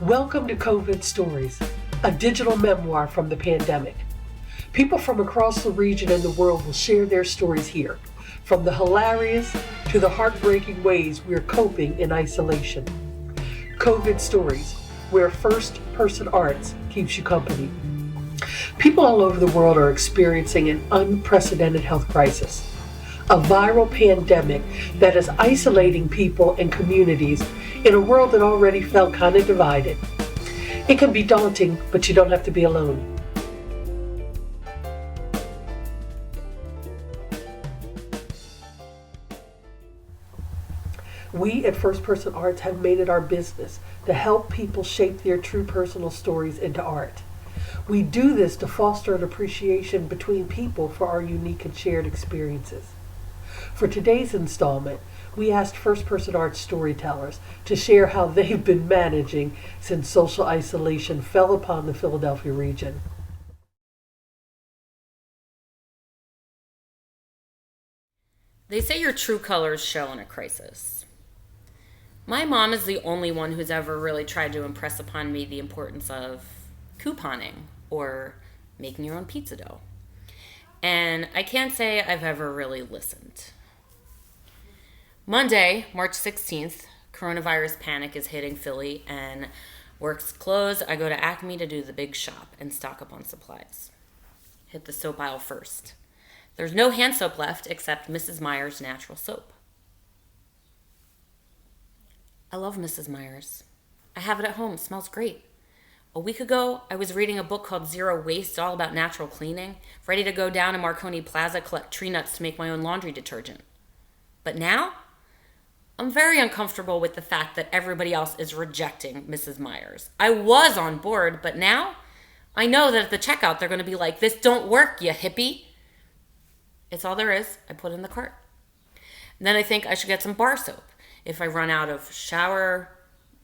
Welcome to COVID Stories, a digital memoir from the pandemic. People from across the region and the world will share their stories here, from the hilarious to the heartbreaking ways we're coping in isolation. COVID Stories, where First Person Arts keeps you company. People all over the world are experiencing an unprecedented health crisis, a viral pandemic that is isolating people and communities in a world that already felt kind of divided. It can be daunting, but you don't have to be alone. We at First Person Arts have made it our business to help people shape their true personal stories into art. We do this to foster an appreciation between people for our unique and shared experiences. For today's installment, we asked First Person Arts Storytellers to share how they've been managing since social isolation fell upon the Philadelphia region. They say your true colors show in a crisis. My mom is the only one who's ever really tried to impress upon me the importance of couponing or making your own pizza dough. And I can't say I've ever really listened. Monday, March 16th, coronavirus panic is hitting Philly and work's closed. I go to Acme to do the big shop and stock up on supplies. Hit the soap aisle first. There's no hand soap left except Mrs. Meyer's natural soap. I love Mrs. Meyer's. I have it at home. It smells great. A week ago, I was reading a book called Zero Waste, all about natural cleaning, ready to go down to Marconi Plaza, collect tree nuts to make my own laundry detergent. But now, I'm very uncomfortable with the fact that everybody else is rejecting Mrs. Meyer's. I was on board, but now I know that at the checkout they're going to be like, "This don't work, you hippie." It's all there is. I put it in the cart. And then I think I should get some bar soap. If I run out of shower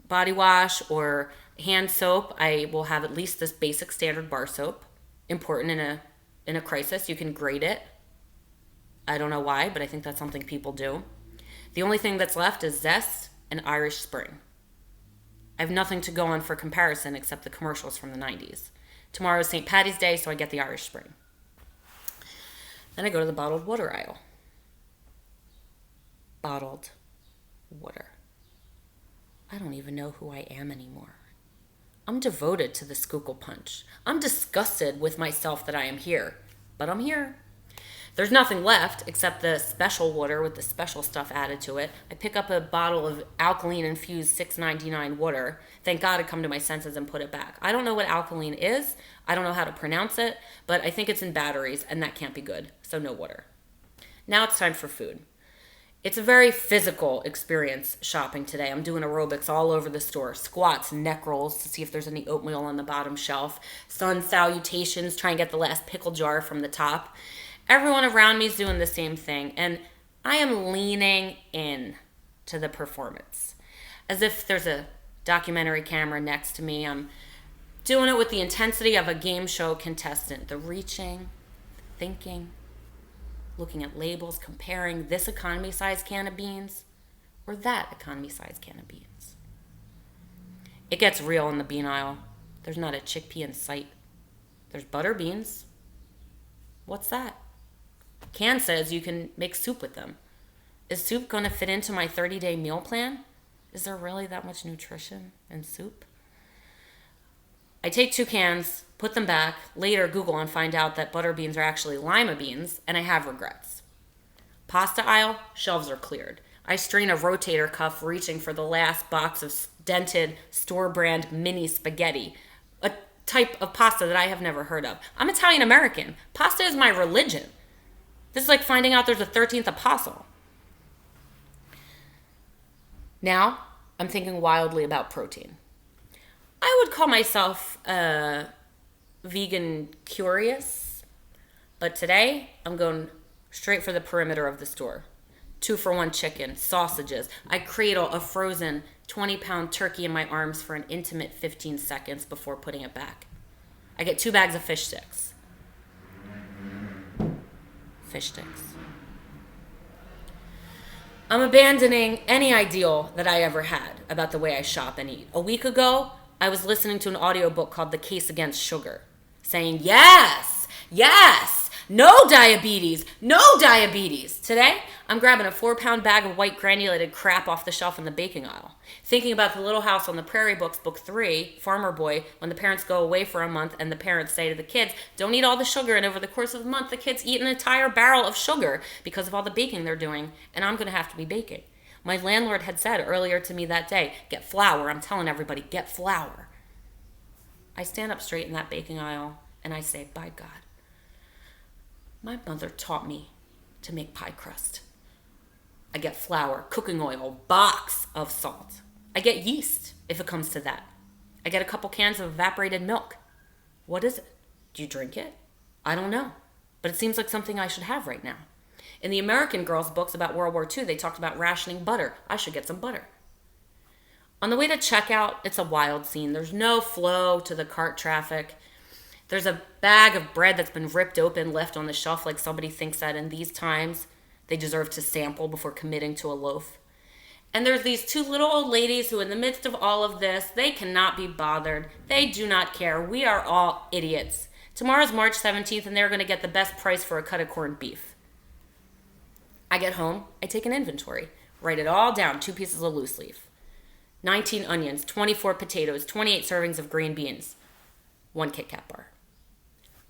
body wash or hand soap, I will have at least this basic standard bar soap. Important in a crisis. You can grade it. I don't know why, but I think that's something people do. The only thing that's left is Zest and Irish Spring. I have nothing to go on for comparison except the commercials from the 90s. Tomorrow is St. Patty's Day, so I get the Irish Spring. Then I go to the bottled water aisle. Bottled water. I don't even know who I am anymore. I'm devoted to the Schuylkill Punch. I'm disgusted with myself that I am here, but I'm here. There's nothing left except the special water with the special stuff added to it. I pick up a bottle of alkaline-infused $6.99 water. Thank God I come to my senses and put it back. I don't know what alkaline is. I don't know how to pronounce it, but I think it's in batteries, and that can't be good, so no water. Now it's time for food. It's a very physical experience shopping today. I'm doing aerobics all over the store. Squats, neck rolls to see if there's any oatmeal on the bottom shelf. Sun salutations, try and get the last pickle jar from the top. Everyone around me is doing the same thing, and I am leaning in to the performance. As if there's a documentary camera next to me, I'm doing it with the intensity of a game show contestant. The reaching, thinking, looking at labels, comparing this economy-sized can of beans or that economy-sized can of beans. It gets real in the bean aisle. There's not a chickpea in sight. There's butter beans. What's that? Can says you can make soup with them. Is soup going to fit into my 30-day meal plan? Is there really that much nutrition in soup? I take 2 cans, put them back, later Google and find out that butter beans are actually lima beans, and I have regrets. Pasta aisle, shelves are cleared. I strain a rotator cuff reaching for the last box of dented store-brand mini spaghetti, a type of pasta that I have never heard of. I'm Italian American. Pasta is my religion. This is like finding out there's a 13th apostle. Now, I'm thinking wildly about protein. I would call myself vegan curious, but today I'm going straight for the perimeter of the store. 2-for-1 chicken, sausages. I cradle a frozen 20-pound turkey in my arms for an intimate 15 seconds before putting it back. I get 2 bags of fish sticks. Fish sticks. I'm abandoning any ideal that I ever had about the way I shop and eat. A week ago, I was listening to an audiobook called The Case Against Sugar, saying, yes, yes, no diabetes, no diabetes. Today, I'm grabbing a 4-pound bag of white granulated crap off the shelf in the baking aisle, thinking about the Little House on the Prairie books, book 3, Farmer Boy, when the parents go away for a month and the parents say to the kids, don't eat all the sugar, and over the course of a month, the kids eat an entire barrel of sugar because of all the baking they're doing, and I'm going to have to be baking. My landlord had said earlier to me that day, get flour. I'm telling everybody, get flour. I stand up straight in that baking aisle and I say, by God, my mother taught me to make pie crust. I get flour, cooking oil, box of salt. I get yeast, if it comes to that. I get a couple cans of evaporated milk. What is it? Do you drink it? I don't know, but it seems like something I should have right now. In the American Girls books about World War II, they talked about rationing butter. I should get some butter. On the way to checkout, it's a wild scene. There's no flow to the cart traffic. There's a bag of bread that's been ripped open, left on the shelf, like somebody thinks that in these times they deserve to sample before committing to a loaf. And there's these 2 little old ladies who, in the midst of all of this, they cannot be bothered. They do not care. We are all idiots. Tomorrow's March 17th, and they're going to get the best price for a cut of corned beef. I get home, I take an inventory, write it all down, 2 pieces of loose leaf. 19 onions, 24 potatoes, 28 servings of green beans, 1 Kit Kat bar.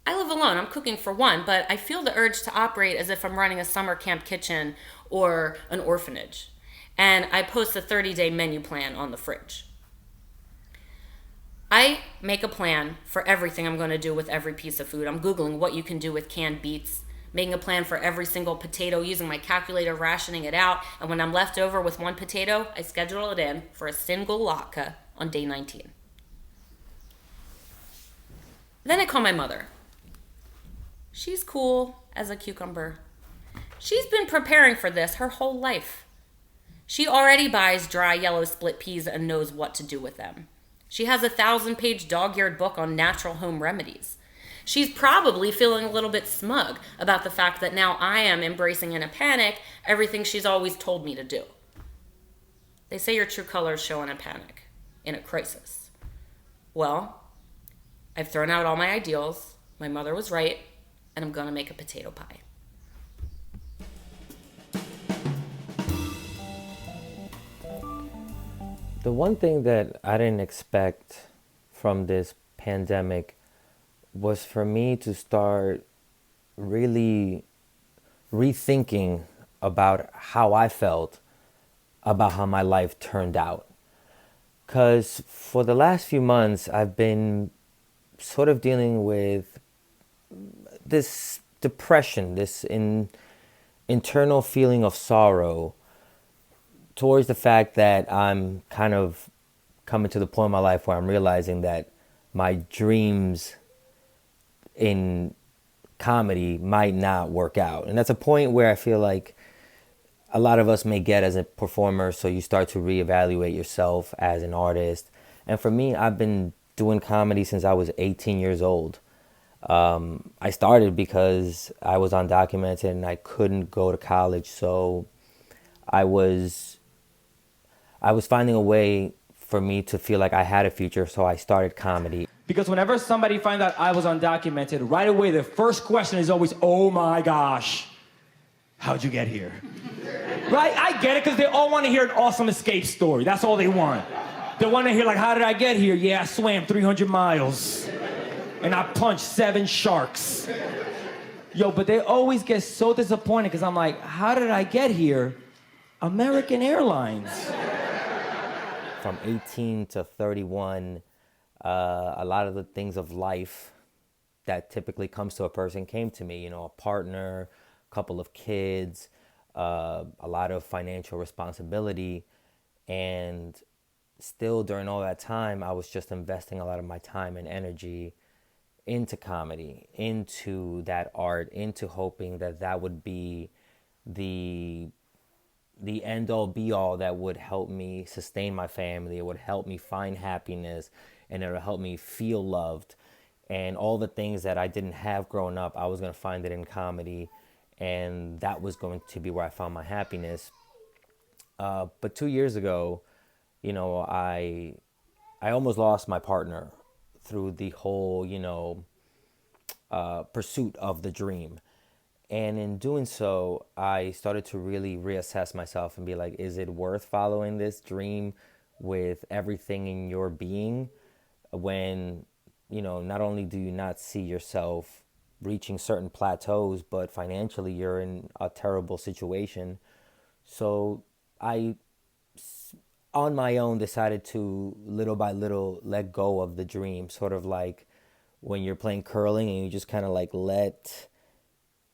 I live alone, I'm cooking for one, but I feel the urge to operate as if I'm running a summer camp kitchen or an orphanage. And I post a 30-day menu plan on the fridge. I make a plan for everything I'm going to do with every piece of food. I'm Googling what you can do with canned beets, making a plan for every single potato, using my calculator, rationing it out, and when I'm left over with 1 potato, I schedule it in for a single latke on day 19. Then I call my mother. She's cool as a cucumber. She's been preparing for this her whole life. She already buys dry yellow split peas and knows what to do with them. She has a 1,000-page dog-eared book on natural home remedies. She's probably feeling a little bit smug about the fact that now I am embracing in a panic everything she's always told me to do. They say your true colors show in a panic, in a crisis. Well, I've thrown out all my ideals. My mother was right, and I'm going to make a potato pie. The one thing that I didn't expect from this pandemic was for me to start really rethinking about how I felt about how my life turned out. Because for the last few months, I've been sort of dealing with this depression, this internal feeling of sorrow towards the fact that I'm kind of coming to the point in my life where I'm realizing that my dreams in comedy might not work out. And that's a point where I feel like a lot of us may get as a performer, so you start to reevaluate yourself as an artist. And for me, I've been doing comedy since I was 18 years old. I started because I was undocumented and I couldn't go to college, so I was finding a way for me to feel like I had a future, so I started comedy. Because whenever somebody finds out I was undocumented, right away the first question is always, oh my gosh, how'd you get here? Right? I get it, because they all want to hear an awesome escape story. That's all they want. They want to hear, like, how did I get here? Yeah, I swam 300 miles. And I punched 7 sharks. Yo, but they always get so disappointed, because I'm like, how did I get here? American Airlines. From 18 to 31, a lot of the things of life that typically comes to a person came to me. You know, a partner, a couple of kids, a lot of financial responsibility. And still during all that time, I was just investing a lot of my time and energy into comedy, into that art, into hoping that that would be the end all be all that would help me sustain my family. It would help me find happiness, and it would help me feel loved. And all the things that I didn't have growing up, I was going to find it in comedy, and that was going to be where I found my happiness. But 2 years ago, you know, I I almost lost my partner through the whole, pursuit of the dream. And in doing so, I started to really reassess myself and be like, is it worth following this dream with everything in your being when, not only do you not see yourself reaching certain plateaus, but financially you're in a terrible situation. So I, on my own, decided to little by little let go of the dream, sort of like when you're playing curling and you just kind of like let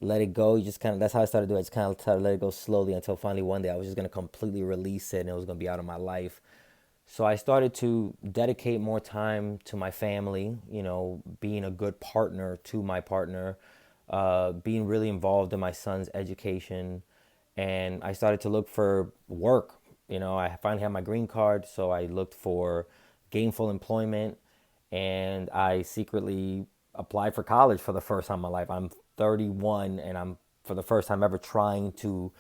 it go. You just kind of, that's how I started doing it. I just kind of started to let it go slowly until finally one day I was just going to completely release it and it was going to be out of my life. So I started to dedicate more time to my family, being a good partner to my partner, being really involved in my son's education. And I started to look for work. I finally had my green card, so I looked for gainful employment, and I secretly applied for college for the first time in my life. I'm 31 and I'm for the first time ever trying to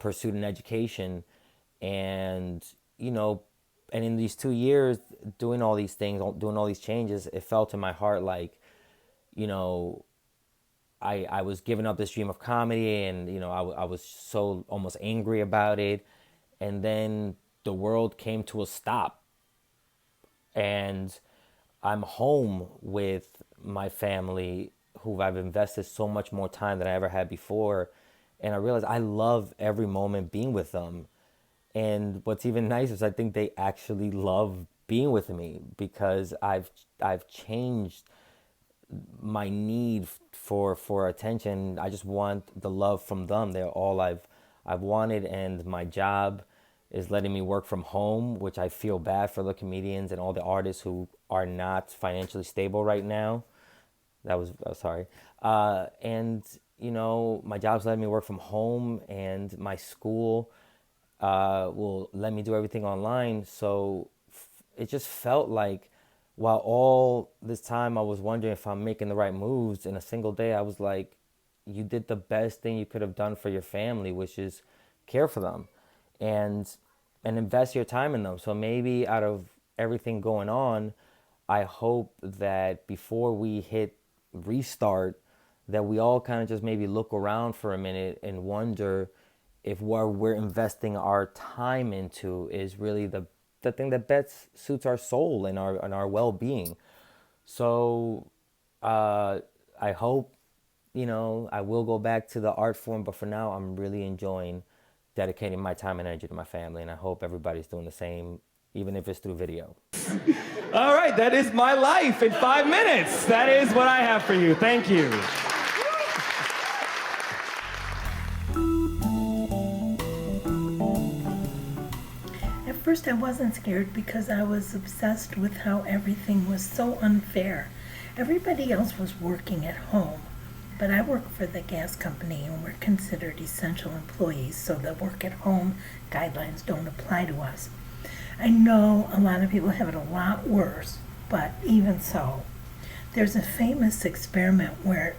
pursue an education. And, and in these 2 years, doing all these things, doing all these changes, it felt in my heart like, I was giving up this dream of comedy, and, I was so almost angry about it. And then the world came to a stop. And I'm home with my family, who I've invested so much more time than I ever had before. And I realized I love every moment being with them. And what's even nicer is I think they actually love being with me, because I've changed my need for attention. I just want the love from them. They're all I've wanted, and my job is letting me work from home, which I feel bad for the comedians and all the artists who are not financially stable right now. That was sorry. And my job's letting me work from home, and my school will let me do everything online. So it just felt like, while all this time I was wondering if I'm making the right moves, in a single day I was like, you did the best thing you could have done for your family, which is care for them and invest your time in them. So maybe out of everything going on, I hope that before we hit restart, that we all kind of just maybe look around for a minute and wonder if what we're investing our time into is really the thing that best suits our soul and our well-being. So I hope, I will go back to the art form, but for now I'm really enjoying dedicating my time and energy to my family, and I hope everybody's doing the same, even if it's through video. All right, that is my life in 5 minutes. That is what I have for you. Thank you. At first I wasn't scared because I was obsessed with how everything was so unfair. Everybody else was working at home, but I work for the gas company and we're considered essential employees, so the work at home guidelines don't apply to us. I know a lot of people have it a lot worse, but even so, there's a famous experiment where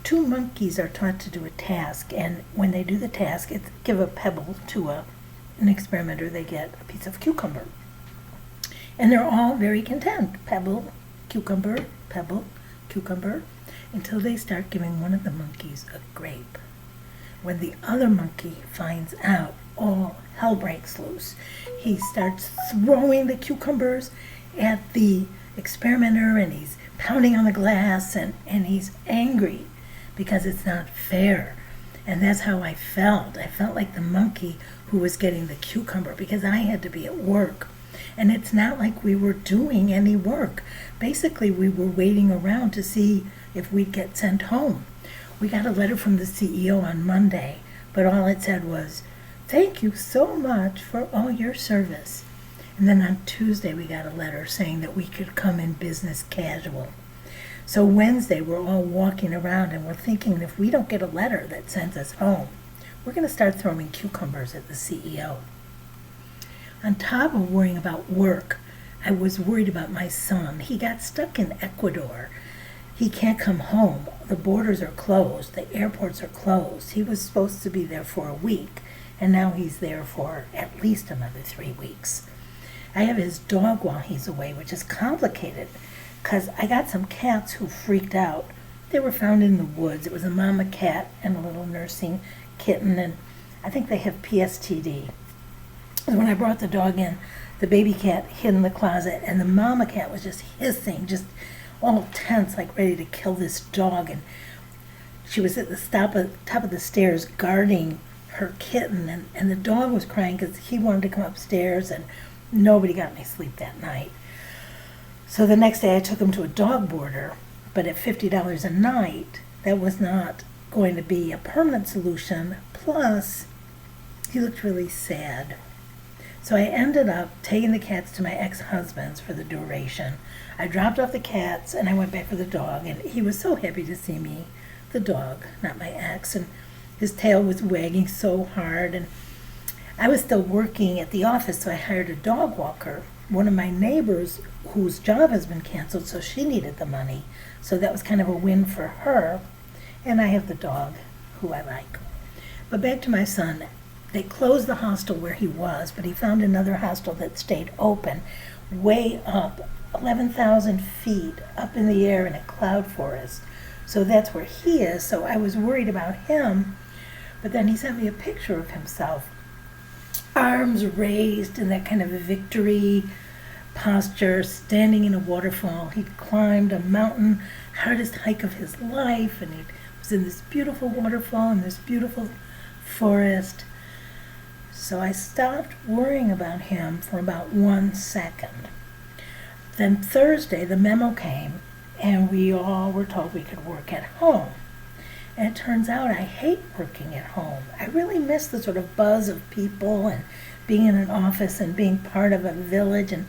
2 monkeys are taught to do a task, and when they do the task, it's give a pebble to an experimenter, they get a piece of cucumber. And they're all very content. Pebble, cucumber, until they start giving one of the monkeys a grape. When the other monkey finds out, all hell breaks loose. He starts throwing the cucumbers at the experimenter, and he's pounding on the glass, and he's angry because it's not fair. And that's how I felt. I felt like the monkey who was getting the cucumber, because I had to be at work. And it's not like we were doing any work. Basically, we were waiting around to see if we'd get sent home. We got a letter from the CEO on Monday, but all it said was, "Thank you so much for all your service." And then on Tuesday, we got a letter saying that we could come in business casual. So Wednesday, we're all walking around and we're thinking, if we don't get a letter that sends us home, we're going to start throwing cucumbers at the CEO. On top of worrying about work, I was worried about my son. He got stuck in Ecuador. He can't come home. The borders are closed. The airports are closed. He was supposed to be there for a week, and now he's there for at least another 3 weeks. I have his dog while he's away, which is complicated because I got some cats who freaked out. They were found in the woods. It was a mama cat and a little nursing kitten, and I think they have PSTD. And when I brought the dog in, the baby cat hid in the closet, and the mama cat was just hissing, just all tense, like ready to kill this dog. And she was at the top of the stairs guarding her kitten, and the dog was crying because he wanted to come upstairs, and nobody got any sleep that night. So the next day I took him to a dog boarder, but at $50 a night, that was not going to be a permanent solution. Plus, he looked really sad. So I ended up taking the cats to my ex-husband's for the duration. I dropped off the cats and I went back for the dog, and he was so happy to see me, the dog, not my ex, and his tail was wagging so hard. And I was still working at the office, so I hired a dog walker, one of my neighbors whose job has been canceled, so she needed the money. So that was kind of a win for her, and I have the dog who I like. But back to my son. They closed the hostel where he was, but he found another hostel that stayed open, way up, 11,000 feet up in the air in a cloud forest. So that's where he is. So I was worried about him, but then he sent me a picture of himself, arms raised in that kind of a victory posture, standing in a waterfall. He'd climbed a mountain, hardest hike of his life, and he was in this beautiful waterfall in this beautiful forest. So I stopped worrying about him for about 1 second. Then Thursday, the memo came, and we all were told we could work at home. And it turns out I hate working at home. I really miss the sort of buzz of people and being in an office and being part of a village. And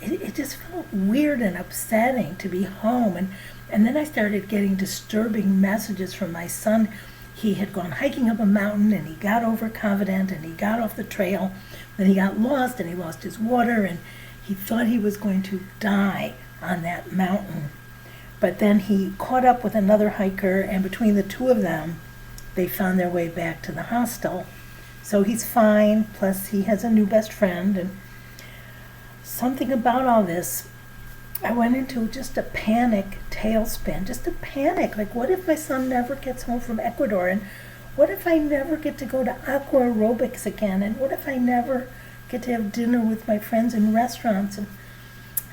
it just felt weird and upsetting to be home. And then I started getting disturbing messages from my son. He had gone hiking up a mountain, and he got overconfident, and he got off the trail. Then he got lost, and he lost his water, and he thought he was going to die on that mountain. But then he caught up with another hiker, and between the two of them, they found their way back to the hostel. So he's fine, plus he has a new best friend. And something about all this, I went into just a panic tailspin, just a panic. Like, what if my son never gets home from Ecuador? And what if I never get to go to aqua aerobics again? And what if I never get to have dinner with my friends in restaurants? And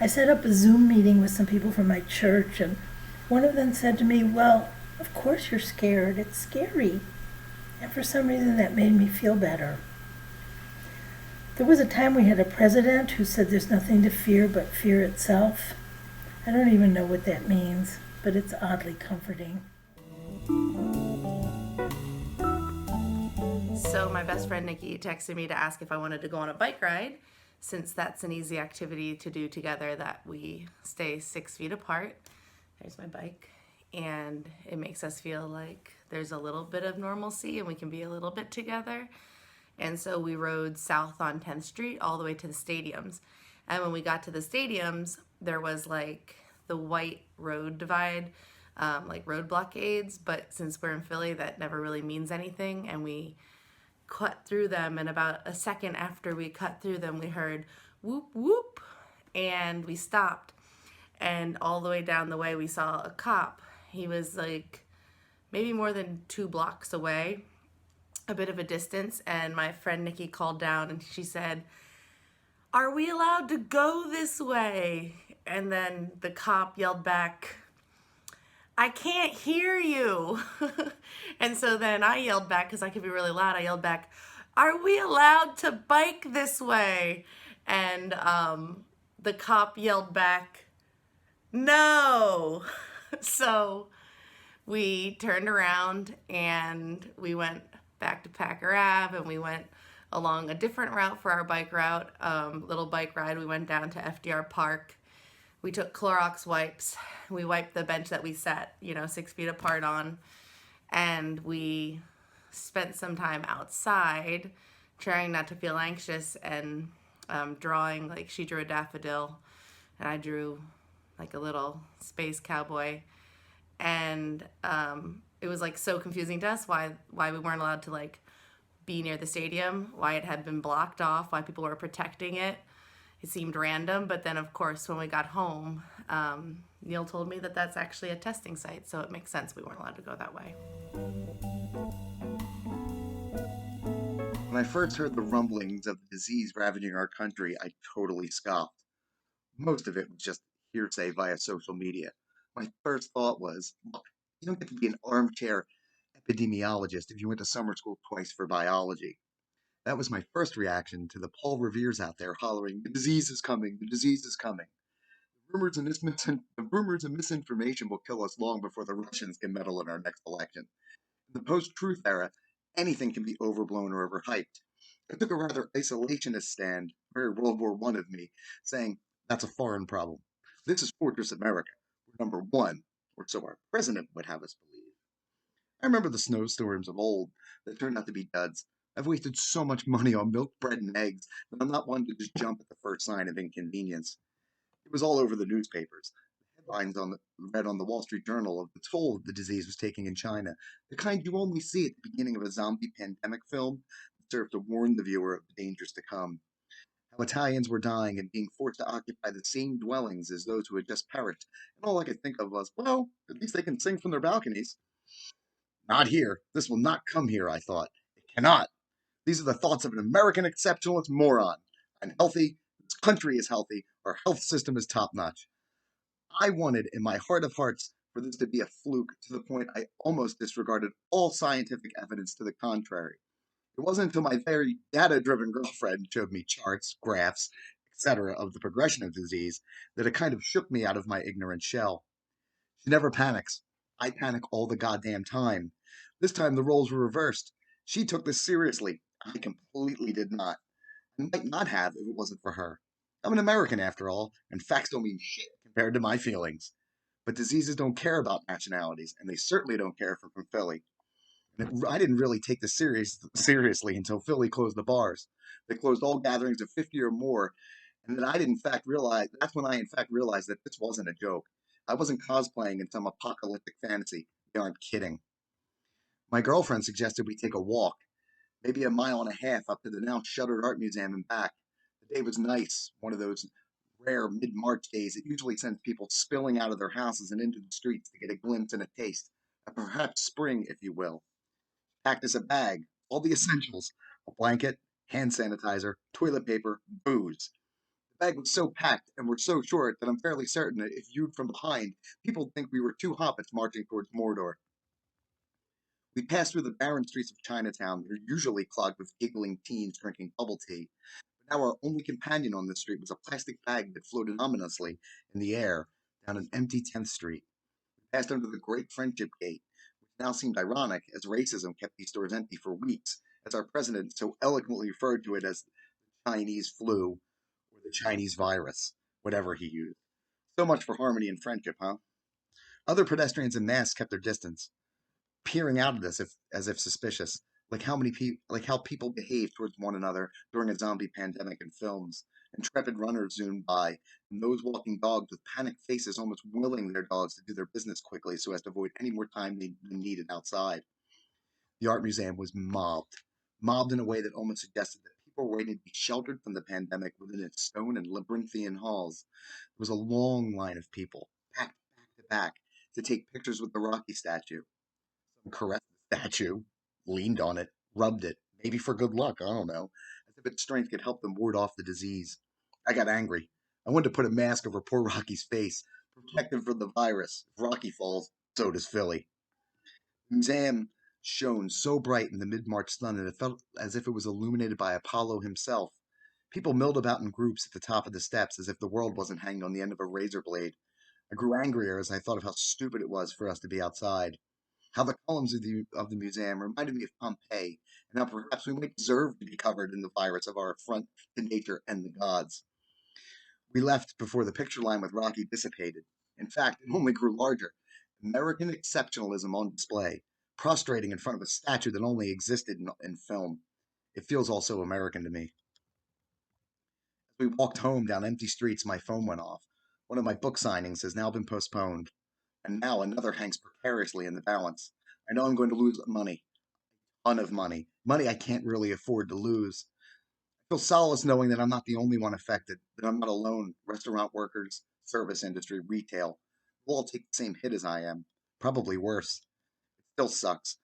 I set up a Zoom meeting with some people from my church, and one of them said to me, well, of course you're scared. It's scary. And for some reason that made me feel better. There was a time we had a president who said there's nothing to fear but fear itself. I don't even know what that means, but it's oddly comforting. So my best friend Nikki texted me to ask if I wanted to go on a bike ride, since that's an easy activity to do together that we stay 6 feet apart. There's my bike. And it makes us feel like there's a little bit of normalcy and we can be a little bit together. And so we rode south on 10th Street all the way to the stadiums. And when we got to the stadiums, there was like the white road divide, like road blockades. But since we're in Philly, that never really means anything. And we cut through them. And about a second after we cut through them, we heard whoop, whoop. And we stopped. And all the way down the way, we saw a cop. He was like maybe more than 2 blocks away, a bit of a distance, and my friend Nikki called down and she said, "Are we allowed to go this way?" And then the cop yelled back, "I can't hear you." And so then I yelled back, because I could be really loud, I yelled back, "Are we allowed to bike this way?" And the cop yelled back, "No." So we turned around and we went back to Packer Ave, and we went along a different route for our bike route, little bike ride. We went down to FDR Park. We took Clorox wipes. We wiped the bench that we sat, 6 feet apart on, and we spent some time outside trying not to feel anxious and drawing. Like, she drew a daffodil and I drew like a little space cowboy, and it was like so confusing to us why we weren't allowed to like be near the stadium, why it had been blocked off, why people were protecting it. it seemed random. But then, of course, when we got home, Neil told me that that's actually a testing site, so it makes sense we weren't allowed to go that way. When I first heard the rumblings of the disease ravaging our country, I totally scoffed. Most of it was just hearsay via social media. My first thought was, look, you don't get to be an armchair epidemiologist if you went to summer school twice for biology. That was my first reaction to the Paul Reveres out there hollering, the disease is coming, the disease is coming. The rumors and misinformation will kill us long before the Russians can meddle in our next election. In the post-truth era, anything can be overblown or overhyped. I took a rather isolationist stand, very World War I of me, saying, that's a foreign problem. This is Fortress America. We're number one, or so our president would have us believe. I remember the snowstorms of old that turned out to be duds. I've wasted so much money on milk, bread, and eggs that I'm not one to just jump at the first sign of inconvenience. It was all over the newspapers. Headlines read on the Wall Street Journal of the toll the disease was taking in China, the kind you only see at the beginning of a zombie pandemic film that served to warn the viewer of the dangers to come. How Italians were dying and being forced to occupy the same dwellings as those who had just perished, and all I could think of was, well, at least they can sing from their balconies. Not here. This will not come here, I thought. It cannot. These are the thoughts of an American exceptionalist moron. I'm healthy. This country is healthy. Our health system is top notch. I wanted, in my heart of hearts, for this to be a fluke to the point I almost disregarded all scientific evidence to the contrary. It wasn't until my very data-driven girlfriend showed me charts, graphs, etc. of the progression of disease that it kind of shook me out of my ignorant shell. She never panics. I panic all the goddamn time. This time the roles were reversed. She took this seriously. I completely did not. I might not have if it wasn't for her. I'm an American after all, and facts don't mean shit compared to my feelings. But diseases don't care about nationalities, and they certainly don't care if I'm from Philly. And I didn't really take this seriously until Philly closed the bars. They closed all gatherings of 50 or more, and then that's when I in fact realized that this wasn't a joke. I wasn't cosplaying in some apocalyptic fantasy. They aren't kidding. My girlfriend suggested we take a walk, maybe a mile and a half up to the now shuttered art museum and back. The day was nice, one of those rare mid-March days that usually sends people spilling out of their houses and into the streets to get a glimpse and a taste, of perhaps spring, if you will. Packed as a bag, all the essentials, a blanket, hand sanitizer, toilet paper, booze. The bag was so packed and we're so short that I'm fairly certain that if viewed from behind, people would think we were two hobbits marching towards Mordor. We passed through the barren streets of Chinatown that are usually clogged with giggling teens drinking bubble tea. But now our only companion on the street was a plastic bag that floated ominously in the air down an empty 10th Street. We passed under the Great Friendship Gate, which now seemed ironic as racism kept these stores empty for weeks, as our president so eloquently referred to it as the Chinese flu or the Chinese virus, whatever he used. So much for harmony and friendship, huh? Other pedestrians in masks kept their distance, peering out at us as if suspicious, like how people behave towards one another during a zombie pandemic in films. Intrepid runners zoomed by, and those walking dogs with panicked faces almost willing their dogs to do their business quickly so as to avoid any more time than needed outside. The art museum was mobbed in a way that almost suggested that people were waiting to be sheltered from the pandemic within its stone and labyrinthian halls. There was a long line of people, packed back to back, to take pictures with the Rocky statue. Some caressed the statue, leaned on it, rubbed it, maybe for good luck, I don't know, as if its strength could help them ward off the disease. I got angry. I wanted to put a mask over poor Rocky's face, protect him from the virus. If Rocky falls, so does Philly. The museum shone so bright in the mid-March sun that it felt as if it was illuminated by Apollo himself. People milled about in groups at the top of the steps as if the world wasn't hanging on the end of a razor blade. I grew angrier as I thought of how stupid it was for us to be outside. How the columns of the museum reminded me of Pompeii, and how perhaps we might deserve to be covered in the virus of our affront to nature and the gods. We left before the picture line with Rocky dissipated. In fact, it only grew larger. American exceptionalism on display, prostrating in front of a statue that only existed in film. It feels also American to me. As we walked home down empty streets, my phone went off. One of my book signings has now been postponed, and now another hangs precariously in the balance. I know I'm going to lose money, a ton of money I can't really afford to lose. feel solace knowing that I'm not the only one affected, that I'm not alone. Restaurant workers, service industry, retail, will all take the same hit as I am, probably worse. It still sucks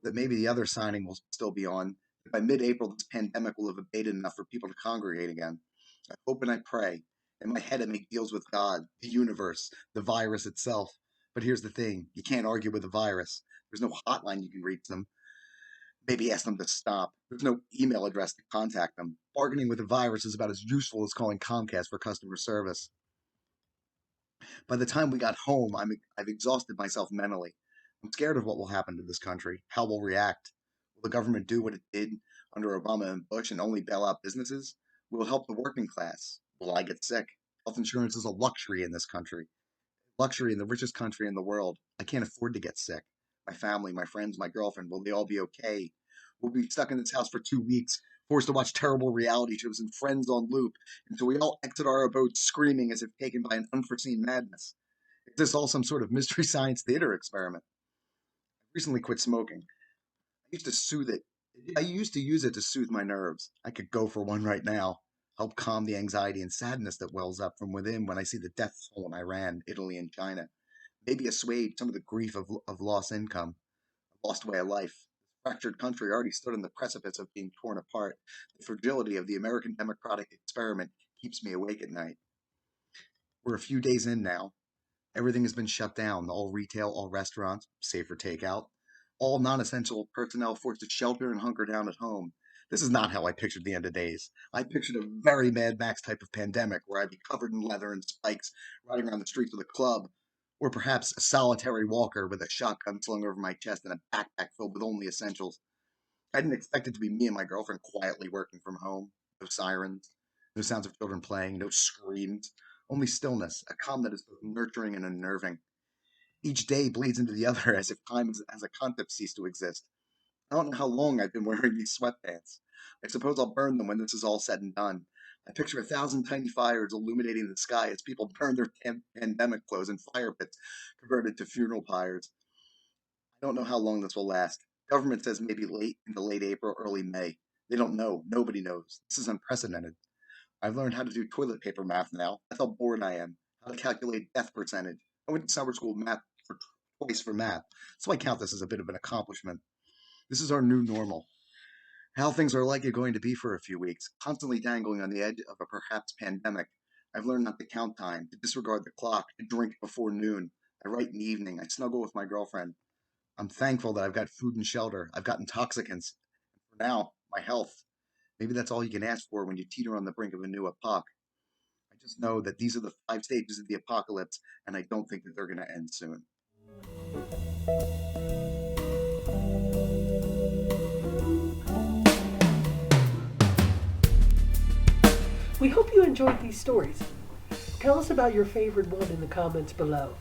that maybe the other signing will still be on. By mid-April, this pandemic will have abated enough for people to congregate again. I hope and I pray. In my head, I make deals with God, the universe, the virus itself. But here's the thing, you can't argue with a virus. There's no hotline you can reach them. Maybe ask them to stop. There's no email address to contact them. Bargaining with a virus is about as useful as calling Comcast for customer service. By the time we got home, I've exhausted myself mentally. I'm scared of what will happen to this country, how we'll react. Will the government do what it did under Obama and Bush and only bail out businesses? Will it help the working class? Will I get sick? Health insurance is a luxury in this country. Luxury in the richest country in the world. I can't afford to get sick. My family, my friends, my girlfriend, will they all be okay? We'll be stuck in this house for 2 weeks, forced to watch terrible reality shows and Friends on loop until we all exit our abodes screaming as if taken by an unforeseen madness. Is this all some sort of mystery science theater experiment? I recently quit smoking. I used to use it to soothe my nerves. I could go for one right now. Help calm the anxiety and sadness that wells up from within when I see the death toll in Iran, Italy, and China. Maybe assuage some of the grief of lost income, a lost way of life. This fractured country already stood on the precipice of being torn apart. The fragility of the American democratic experiment keeps me awake at night. We're a few days in now. Everything has been shut down. All retail, all restaurants, save for takeout. All non-essential personnel forced to shelter and hunker down at home. This is not how I pictured the end of days. I pictured a very Mad Max type of pandemic where I'd be covered in leather and spikes, riding around the streets with a club, or perhaps a solitary walker with a shotgun slung over my chest and a backpack filled with only essentials. I didn't expect it to be me and my girlfriend quietly working from home. No sirens, no sounds of children playing, no screams, only stillness, a calm that is both nurturing and unnerving. Each day bleeds into the other as if time as a concept ceased to exist. I don't know how long I've been wearing these sweatpants. I suppose I'll burn them when this is all said and done. I picture 1,000 tiny fires illuminating the sky as people burn their pandemic clothes in fire pits converted to funeral pyres. I don't know how long this will last. Government says maybe late into late April, early May. They don't know. Nobody knows. This is unprecedented. I've learned how to do toilet paper math now. That's how bored I am. How to calculate death percentage. I went to summer school twice for math, so I count this as a bit of an accomplishment. This is our new normal. How things are likely going to be for a few weeks, constantly dangling on the edge of a perhaps pandemic. I've learned not to count time, to disregard the clock, to drink before noon. I write in the evening. I snuggle with my girlfriend. I'm thankful that I've got food and shelter. I've got intoxicants. For now, my health. Maybe that's all you can ask for when you teeter on the brink of a new epoch. I just know that these are the 5 stages of the apocalypse, and I don't think that they're going to end soon. We hope you enjoyed these stories. Tell us about your favorite one in the comments below.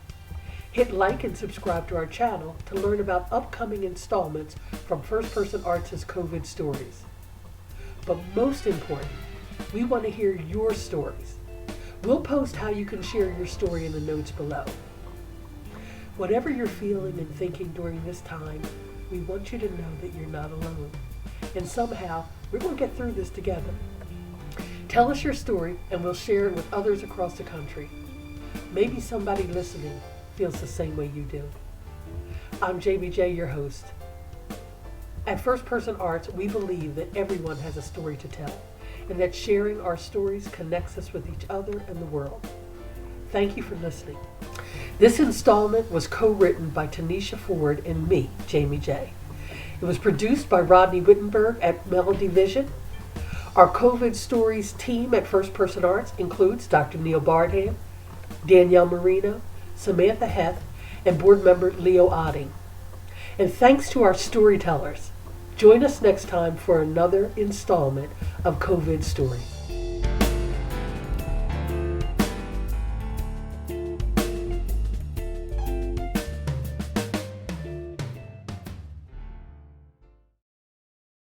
Hit like and subscribe to our channel to learn about upcoming installments from First Person Arts' COVID stories. But most important, we want to hear your stories. We'll post how you can share your story in the notes below. Whatever you're feeling and thinking during this time, we want you to know that you're not alone. And somehow, we're going to get through this together. Tell us your story and we'll share it with others across the country. Maybe somebody listening feels the same way you do. I'm Jamie J, your host. At First Person Arts, we believe that everyone has a story to tell, and that sharing our stories connects us with each other and the world. Thank you for listening. This installment was co-written by Tanisha Ford and me, Jamie J. It was produced by Rodney Wittenberg at Melody Vision. Our COVID Stories team at First Person Arts includes Dr. Neil Bardham, Danielle Marino, Samantha Heth, and board member Leo Odding. And thanks to our storytellers. Join us next time for another installment of COVID Stories.